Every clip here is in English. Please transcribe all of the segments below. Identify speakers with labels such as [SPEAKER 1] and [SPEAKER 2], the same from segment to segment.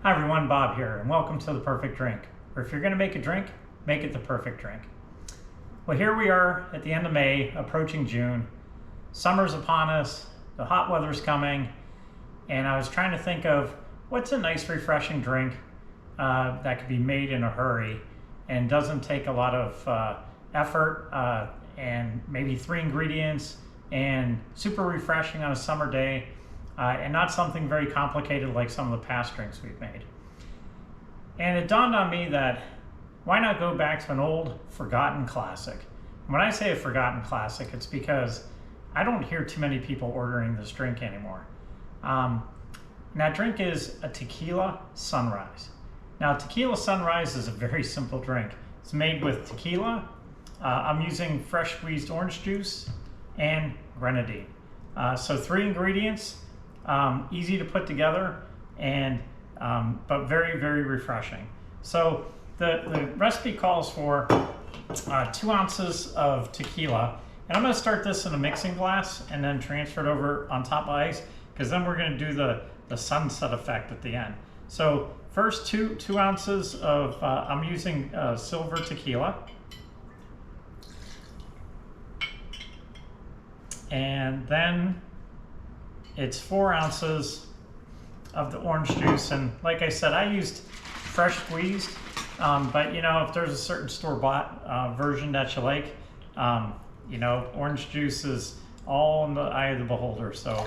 [SPEAKER 1] Hi everyone, Bob here, and welcome to The Perfect Drink. Or if you're going to make a drink, make it the perfect drink. Well, here we are at the end of May, approaching June. Summer's upon us, the hot weather's coming, and I was trying to think of what's a nice refreshing drink that could be made in a hurry and doesn't take a lot of effort and maybe 3 ingredients and super refreshing on a summer day. And not something very complicated like some of the past drinks we've made. And it dawned on me that why not go back to an old forgotten classic? And when I say a forgotten classic, it's because I don't hear too many people ordering this drink anymore. And that drink is a Tequila Sunrise. Now, Tequila Sunrise is a very simple drink. It's made with tequila. I'm using fresh squeezed orange juice and grenadine. So 3 ingredients. Easy to put together, and but very, very refreshing. So the recipe calls for 2 ounces of tequila, and I'm going to start this in a mixing glass and then transfer it over on top of ice, because then we're going to do the sunset effect at the end. So first 2 ounces of I'm using silver tequila, and then it's 4 ounces of the orange juice. And like I said, I used fresh squeezed, but you know, if there's a certain store-bought version that you like, you know, orange juice is all in the eye of the beholder. So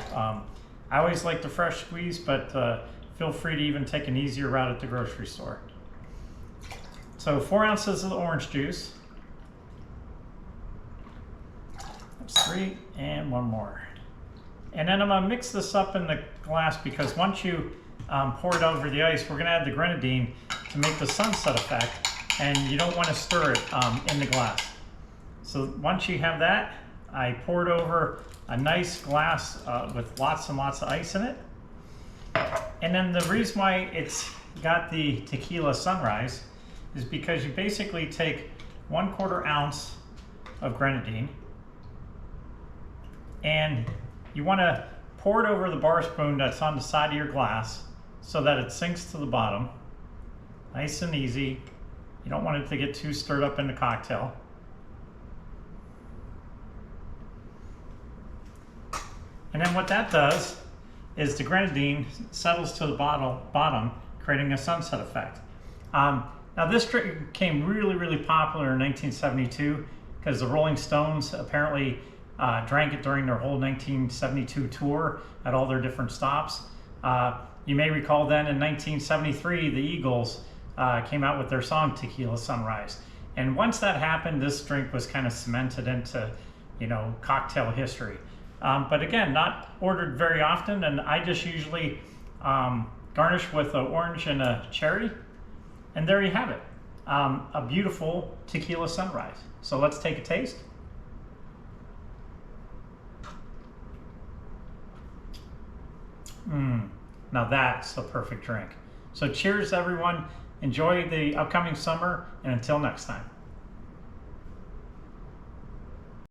[SPEAKER 1] I always like the fresh squeeze, but feel free to even take an easier route at the grocery store. So 4 ounces of the orange juice. That's 3, and 1 more. And then I'm going to mix this up in the glass, because once you pour it over the ice, we're going to add the grenadine to make the sunset effect, and you don't want to stir it in the glass. So once you have that, I poured over a nice glass with lots and lots of ice in it. And then the reason why it's got the Tequila Sunrise is because you basically take 1/4 ounce of grenadine, and you want to pour it over the bar spoon that's on the side of your glass so that it sinks to the bottom. Nice and easy. You don't want it to get too stirred up in the cocktail. And then what that does is the grenadine settles to the bottom, creating a sunset effect. Now this drink became really, really popular in 1972 because the Rolling Stones apparently drank it during their whole 1972 tour at all their different stops. You may recall then in 1973, the Eagles came out with their song Tequila Sunrise. And once that happened, this drink was kind of cemented into, you know, cocktail history. But again, not ordered very often, and I just usually garnish with an orange and a cherry. And there you have it, a beautiful Tequila Sunrise. So let's take a taste. Now that's the perfect drink. So cheers everyone, enjoy the upcoming summer, and until next time.